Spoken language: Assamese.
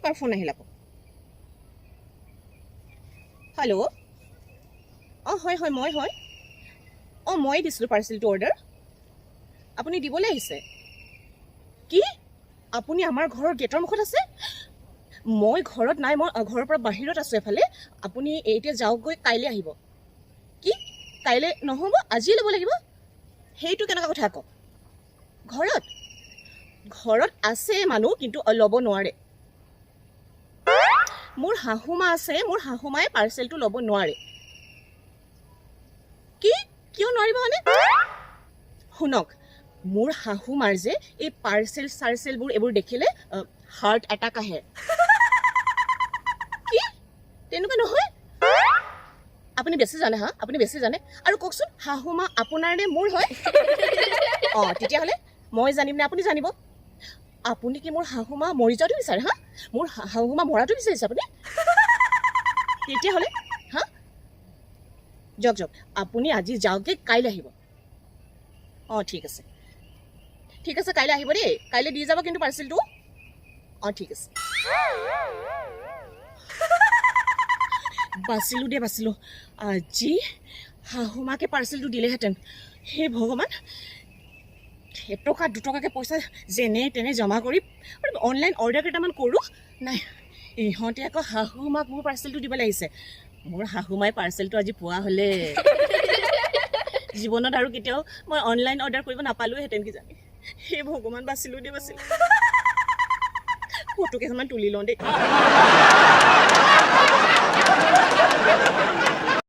কাৰ ফোন আহিল আকৌ হেল্ল' হয় হয় মই হয় মই দিছিলোঁ পাৰ্চেলটো অৰ্ডাৰ আপুনি দিবলৈ আহিছে কি আপুনি আমাৰ ঘৰৰ গেটৰ মুখত আছে মই ঘৰত নাই মই ঘৰৰ পৰা বাহিৰত আছোঁ এফালে আপুনি এতিয়া যাওকগৈ কাইলৈ আহিব কি কাইলৈ নহ'ব আজিয়ে ল'ব লাগিব সেইটো কেনেকুৱা কথা আকৌ ঘৰত আছে মানুহ কিন্তু ল'ব নোৱাৰে মোৰ শাহু মা আছে মোৰ শাহু মায়ে পাৰ্চেলটো ল'ব নোৱাৰে কি কিয় নোৱাৰিব মানে শুনক মোৰ শাহু মাৰ যে এই পাৰ্চেল চাৰ্চেলবোৰ এইবোৰ দেখিলে হাৰ্ট এটাক আহে কি তেনেকুৱা নহয় আপুনি বেছি জানে আপুনি বেছি জানে আৰু কওকচোন শাহু মা আপোনাৰ নে মোৰ হয় তেতিয়াহ'লে মই জানিম নে আপুনি জানিব আপুনি কি মোৰ শাহু মা মৰি যোৱাটো বিচাৰে মোৰ শাহু মা মৰাটো বিচাৰিছে আপুনি তেতিয়াহ'লে যাওক আপুনি আজি যাওকগৈ কাইলৈ আহিব ঠিক আছে কাইলৈ আহিব দেই কাইলৈ দি যাব কিন্তু পাৰ্চেলটো ঠিক আছে বাচিলোঁ আজি শাহু মাকে পাৰ্চেলটো দিলেহেঁতেন হে ভগৱান এটকা দুটকাকৈ পইচা যেনে তেনে জমা কৰি অনলাইন অৰ্ডাৰ কেইটামান কৰোঁ নাই ইহঁতে আকৌ শাহু মাক মোৰ পাৰ্চেলটো দিবলৈ আহিছে মোৰ শাহু মায়ে পাৰ্চেলটো আজি পোৱা হ'লে জীৱনত আৰু কেতিয়াও মই অনলাইন অৰ্ডাৰ কৰিব নাপালোঁহেঁতেন কিজানি সেই ভগৱান বাচিলোঁ ফটো কেইখনমান তুলি লওঁ দেই